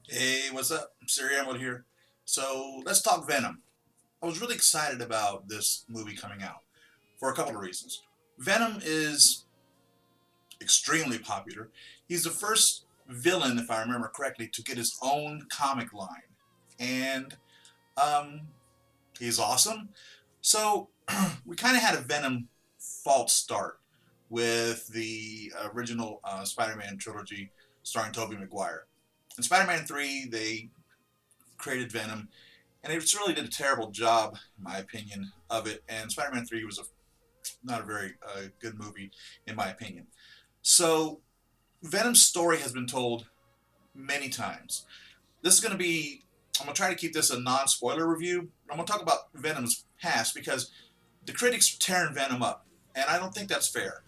Hey, what's up? Siri Ahmed here. So let's talk Venom. I was really excited about this movie coming out for a couple of reasons. Venom is extremely popular. He's the first villain, if I remember correctly, to get his own comic line. And um, he's awesome. So we kind of had a Venom false start with the original Spider-Man trilogy starring Tobey Maguire. In Spider-Man 3, they created Venom, and it just really did a terrible job, in my opinion, of it. And Spider-Man 3 was not a very good movie, in my opinion. So Venom's story has been told many times. This is going to be, I'm going to try to keep this a non-spoiler review. I'm going to talk about Venom's past because the critics are tearing Venom up, and I don't think that's fair.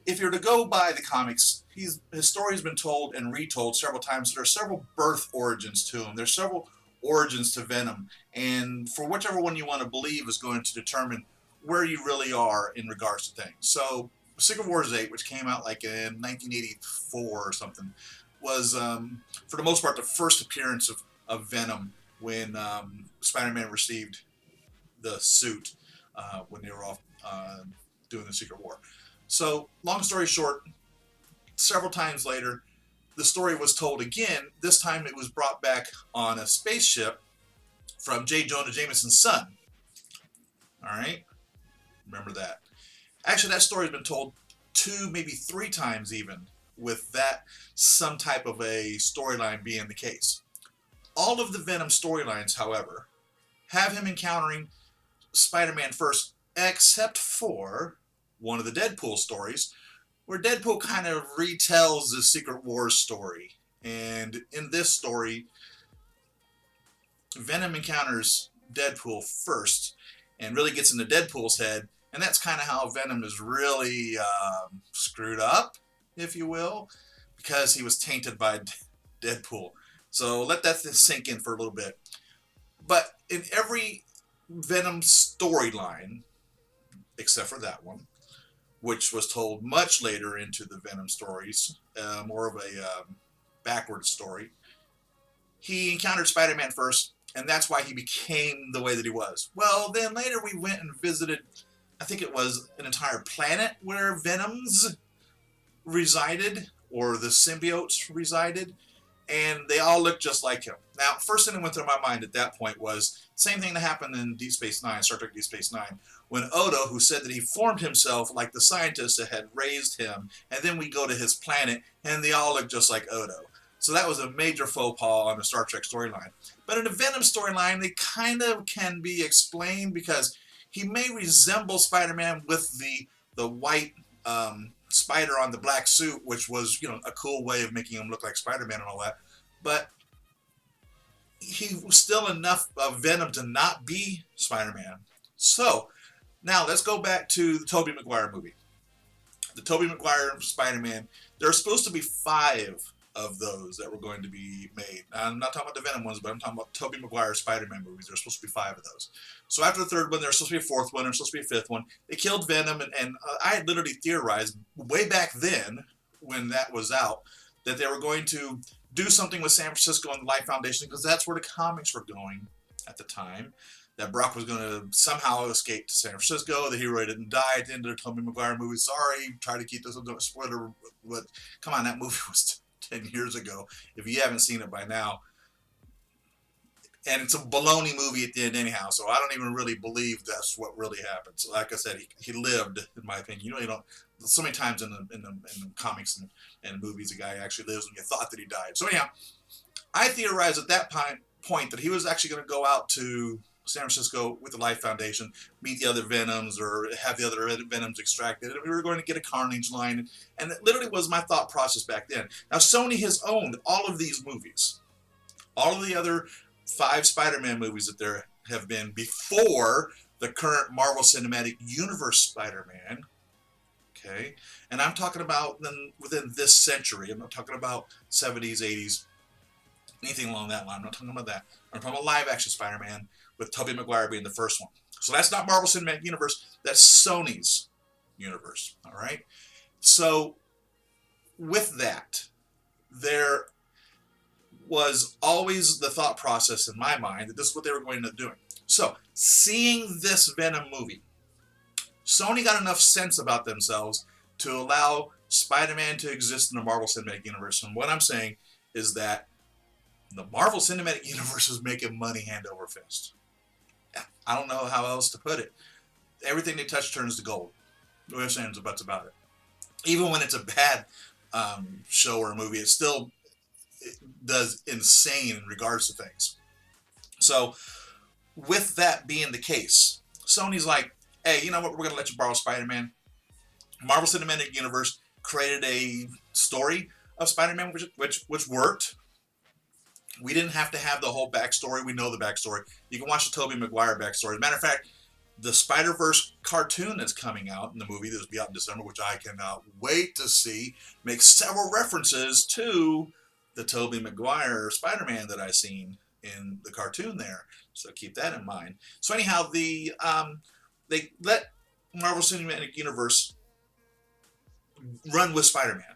If you're to go by the comics, his story has been told and retold several times. There are several birth origins to him. There's several origins to Venom, and for whichever one you want to believe is going to determine where you really are in regards to things. So, Secret Wars 8, which came out like in 1984 or something, was for the most part the first appearance of Venom when Spider-Man received the suit when they were off doing the Secret War. So, long story short, several times later, the story was told again. This time it was brought back on a spaceship from J. Jonah Jameson's son. All right? Remember that. Actually, that story has been told two, maybe three times even, with that some type of a storyline being the case. All of the Venom storylines, however, have him encountering Spider Man first, except for one of the Deadpool stories, where Deadpool kind of retells the Secret Wars story. And in this story, Venom encounters Deadpool first and really gets into Deadpool's head. And that's kind of how Venom is really screwed up, if you will, because he was tainted by Deadpool. So let that sink in for a little bit. But in every Venom storyline, except for that one, which was told much later into the Venom stories, more of a backward story. He encountered Spider Man first, and that's why he became the way that he was. Well, then later we went and visited, I think it was an entire planet where Venoms resided, or the symbiotes resided, and they all looked just like him. Now, first thing that went through my mind at that point was same thing that happened in Deep Space Nine, Star Trek Deep Space Nine, when Odo, who said that he formed himself like the scientists that had raised him, and then we go to his planet, and they all look just like Odo. So that was a major faux pas on the Star Trek storyline. But in the Venom storyline, they kind of can be explained because he may resemble Spider-Man with the white spider on the black suit, which was a cool way of making him look like Spider-Man and all that. But he was still enough of Venom to not be Spider-Man. So now let's go back to the Tobey Maguire movie. The Tobey Maguire Spider-Man. There are supposed to be five of those that were going to be made. Now, I'm not talking about the Venom ones, but I'm talking about Tobey Maguire Spider-Man movies. There's supposed to be five of those. So after the third one, there's supposed to be a fourth one, there's supposed to be a fifth one. They killed Venom, and I had literally theorized way back then when that was out that they were going to do something with San Francisco and the Life Foundation because that's where the comics were going at the time. That Brock was going to somehow escape to San Francisco. The hero didn't die at the end of the Tobey Maguire movie. Sorry, try to keep this a spoiler, but come on, that movie was 10 years ago. If you haven't seen it by now, and it's a baloney movie at the end anyhow, so I don't even really believe that's what really happened. So like I said, he lived, in my opinion. You don't so many times in the comics and movies, a guy actually lives when you thought that he died. So anyhow, I theorized at that point that he was actually going to go out to San Francisco with the Life Foundation, meet the other Venoms, or have the other Venoms extracted, and we were going to get a Carnage line. And it literally was my thought process back then. Now, Sony has owned all of these movies. All of the other five Spider-Man movies that there have been before the current Marvel Cinematic Universe Spider-Man. Okay? And I'm talking about within this century. I'm not talking about 70s, 80s, anything along that line. I'm not talking about that. I'm talking about live-action Spider-Man with Tobey Maguire being the first one. So that's not Marvel Cinematic Universe. That's Sony's universe. All right? So with that, there was always the thought process in my mind that this is what they were going to do. So, seeing this Venom movie, Sony got enough sense about themselves to allow Spider-Man to exist in the Marvel Cinematic Universe. And what I'm saying is that the Marvel Cinematic Universe is making money hand over fist. I don't know how else to put it. Everything they touch turns to gold. No ifs, ands, or buts about it. Even when it's a bad show or a movie, it does insane in regards to things. So, with that being the case, Sony's like, hey, you know what? We're going to let you borrow Spider-Man. Marvel Cinematic Universe created a story of Spider-Man, which worked. We didn't have to have the whole backstory. We know the backstory. You can watch the Tobey Maguire backstory. As a matter of fact, the Spider-Verse cartoon that's coming out in the movie that'll be out in December, which I cannot wait to see, makes several references to the Tobey Maguire Spider-Man that I've seen in the cartoon there. So keep that in mind. So anyhow, they let Marvel Cinematic Universe run with Spider-Man.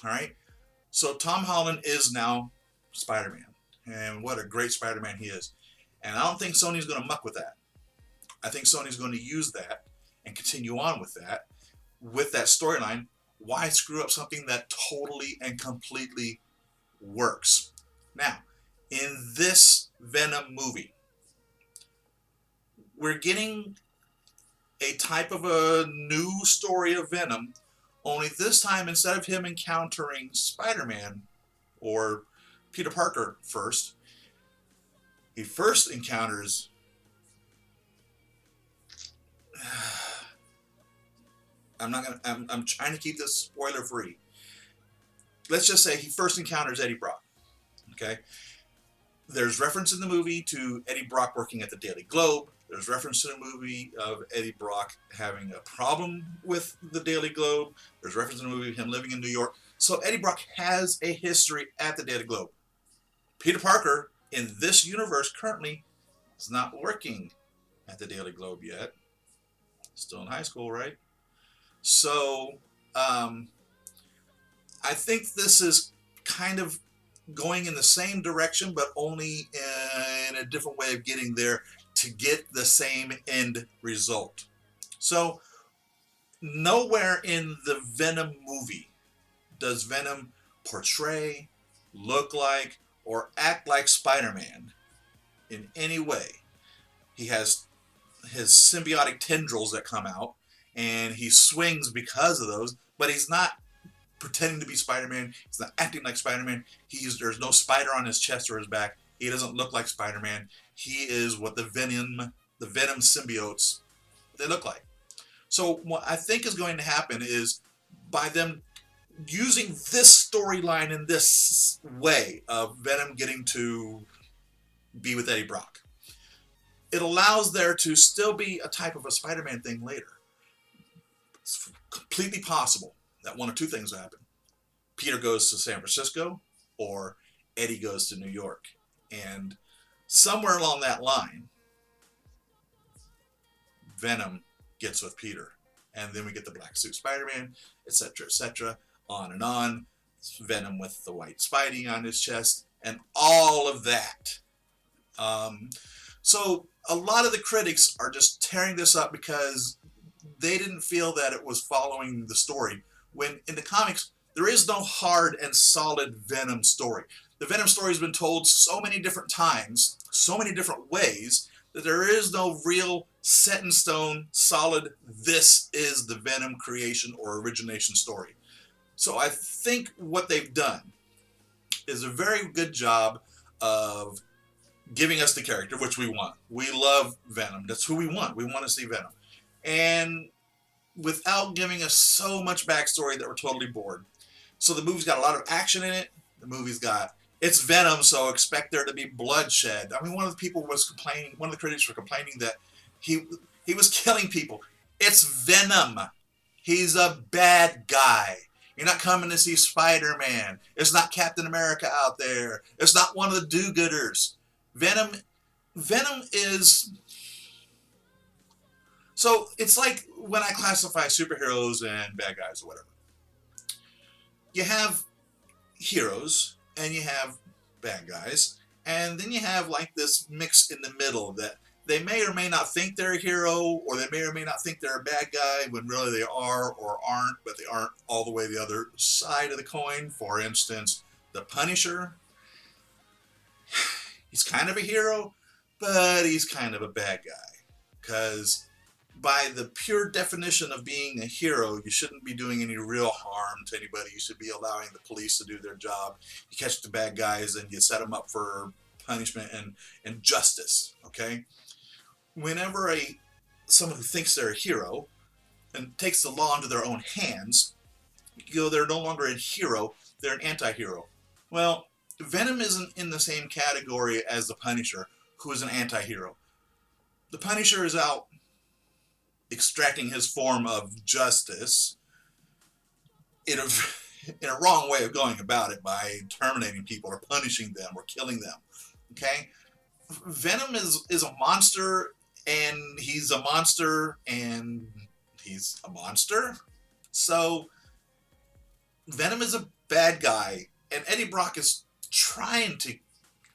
All right? So Tom Holland is now Spider-Man. And what a great Spider-Man he is. And I don't think Sony's going to muck with that. I think Sony's going to use that and continue on with that storyline. Why screw up something that totally and completely works? Now, in this Venom movie, we're getting a type of a new story of Venom, only this time, instead of him encountering Spider-Man or Peter Parker first, he first encounters I'm trying to keep this spoiler free. Let's just say he first encounters Eddie Brock. Okay? There's reference in the movie to Eddie Brock working at the Daily Globe. There's reference to the movie of Eddie Brock having a problem with the Daily Globe. There's reference in the movie of him living in New York. So Eddie Brock has a history at the Daily Globe. Peter Parker, in this universe currently, is not working at the Daily Globe yet. Still in high school, right? So, I think this is kind of going in the same direction, but only in a different way of getting there to get the same end result. So, nowhere in the Venom movie does Venom portray, look like, or act like Spider-Man in any way. He has his symbiotic tendrils that come out, and he swings because of those, but he's not pretending to be Spider-Man. He's not acting like Spider-Man. There's no spider on his chest or his back. He doesn't look like Spider-Man. He is what the Venom symbiotes, they look like. So what I think is going to happen is, by them using this storyline in this way of Venom getting to be with Eddie Brock, it allows there to still be a type of a Spider-Man thing later. It's completely possible that one or two things will happen. Peter goes to San Francisco, or Eddie goes to New York. And somewhere along that line, Venom gets with Peter. And then we get the black suit Spider-Man, etc., on and on. Venom with the white Spidey on his chest, and all of that. So a lot of the critics are just tearing this up because they didn't feel that it was following the story. When in the comics, there is no hard and solid Venom story. The Venom story has been told so many different times, so many different ways, that there is no real set in stone, solid, this is the Venom creation or origination story. So I think what they've done is a very good job of giving us the character, which we want. We love Venom. That's who we want. We want to see Venom. And without giving us so much backstory that we're totally bored. So the movie's got a lot of action in it. The movie's got, it's Venom, so expect there to be bloodshed. I mean, one of the critics were complaining that he was killing people. It's Venom. He's a bad guy. You're not coming to see Spider-Man. It's not Captain America out there. It's not one of the do-gooders. Venom is... So it's like when I classify superheroes and bad guys or whatever. You have heroes and you have bad guys, and then you have like this mix in the middle that they may or may not think they're a hero, or they may or may not think they're a bad guy when really they are or aren't, but they aren't all the way the other side of the coin. For instance, the Punisher, he's kind of a hero, but he's kind of a bad guy. Because by the pure definition of being a hero, you shouldn't be doing any real harm to anybody. You should be allowing the police to do their job. You catch the bad guys and you set them up for punishment and justice, okay? Whenever someone who thinks they're a hero and takes the law into their own hands, they're no longer a hero, they're an anti-hero. Well, Venom isn't in the same category as the Punisher, who is an anti-hero. The Punisher is out extracting his form of justice in a wrong way of going about it, by terminating people or punishing them or killing them. Okay? Venom is a monster, and he's a monster, and he's a monster. So Venom is a bad guy, and Eddie Brock is trying to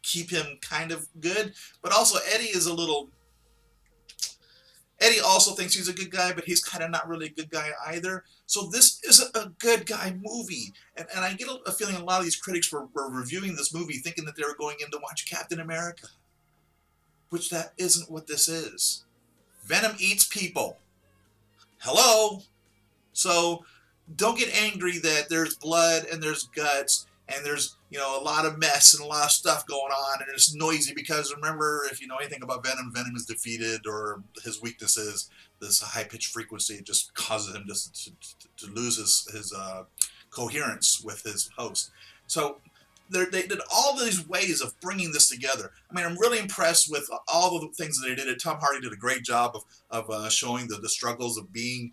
keep him kind of good, but also Eddie also thinks he's a good guy, but he's kind of not really a good guy either. So this isn't a good guy movie. And I get a feeling a lot of these critics were reviewing this movie thinking that they were going in to watch Captain America, which that isn't what this is. Venom eats people. Hello? So don't get angry that there's blood and there's guts and there's, a lot of mess and a lot of stuff going on, and it's noisy because, remember, if you know anything about Venom, Venom is defeated, or his weakness is this high-pitched frequency. It just causes him to lose his coherence with his host. So they did all these ways of bringing this together. I mean, I'm really impressed with all the things that they did. Tom Hardy did a great job of showing the struggles of being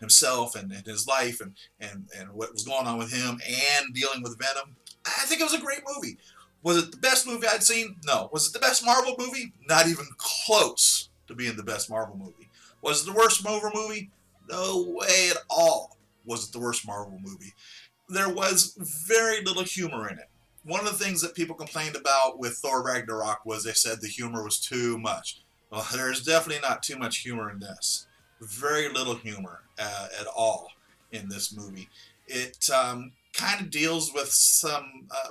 himself and his life and what was going on with him and dealing with Venom. I think it was a great movie. Was it the best movie I'd seen? No. Was it the best Marvel movie? Not even close to being the best Marvel movie. Was it the worst Marvel movie? No way at all was it the worst Marvel movie. There was very little humor in it. One of the things that people complained about with Thor Ragnarok was they said the humor was too much. Well, there's definitely not too much humor in this. Very little humor at all in this movie. It kind of deals with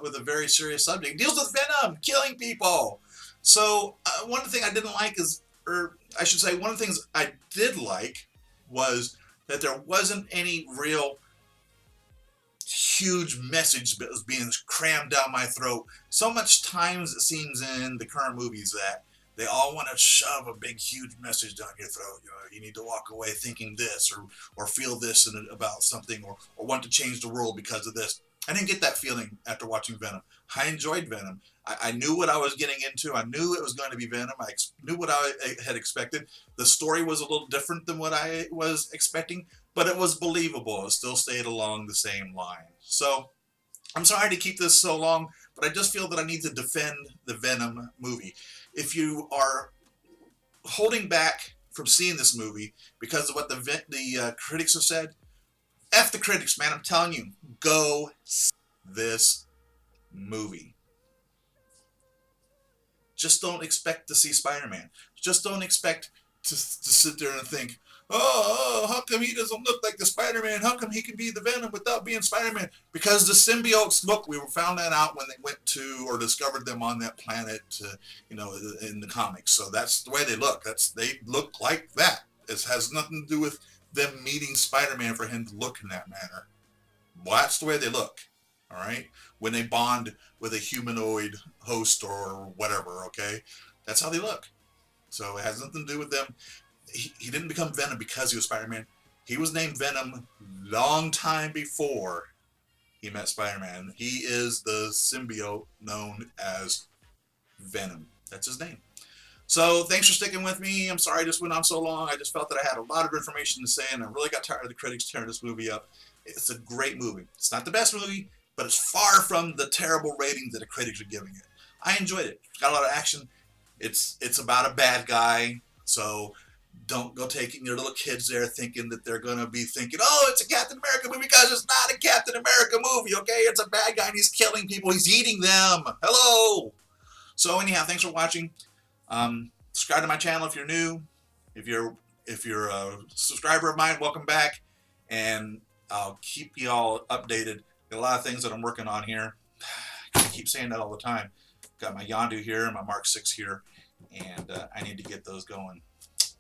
with a very serious subject. It deals with Venom killing people. So one thing I didn't like one of the things I did like was that there wasn't any real huge message that was being crammed down my throat. So much times it seems in the current movies that they all want to shove a big, huge message down your throat. You need to walk away thinking this or feel this about something or want to change the world because of this. I didn't get that feeling after watching Venom. I enjoyed Venom. I knew what I was getting into. I knew it was going to be Venom. I knew what I had expected. The story was a little different than what I was expecting, but it was believable. It still stayed along the same line. So I'm sorry to keep this so long, but I just feel that I need to defend the Venom movie. If you are holding back from seeing this movie because of what the critics have said, F the critics, man. I'm telling you, go see this movie. Just don't expect to see Spider-Man. Just don't expect to sit there and think, how come he doesn't look like the Spider-Man? How come he can be the Venom without being Spider-Man? Because the symbiotes look, we found that out when they went to or discovered them on that planet, in the comics. So that's the way they look. They look like that. It has nothing to do with them meeting Spider-Man for him to look in that manner. Well, that's the way they look. All right? When they bond with a humanoid host or whatever, okay? That's how they look. So it has nothing to do with them. He didn't become Venom because he was Spider-Man. He was named Venom long time before he met Spider-Man. He is the symbiote known as Venom. That's his name. So thanks for sticking with me. I'm sorry this went on so long. I just felt that I had a lot of information to say, and I really got tired of the critics tearing this movie up. It's a great movie. It's not the best movie, but it's far from the terrible ratings that the critics are giving it. I enjoyed it. It's got a lot of action. It's about a bad guy. So Don't go taking your little kids there thinking that they're going to be thinking, oh, it's a Captain America movie, because it's not a Captain America movie, okay? It's a bad guy and he's killing people. He's eating them. Hello. So anyhow, thanks for watching. Subscribe to my channel if you're new. If you're a subscriber of mine, welcome back. And I'll keep you all updated. Got a lot of things that I'm working on here. I keep saying that all the time. Got my Yondu here and my Mark 6 here. And I need to get those going.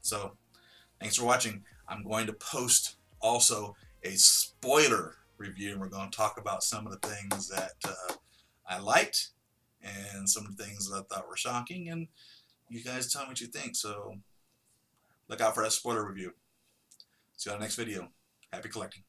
So, thanks for watching. I'm going to post also a spoiler review, and we're going to talk about some of the things that I liked and some of the things that I thought were shocking, and you guys tell me what you think. So, look out for that spoiler review. See you on the next video. Happy collecting.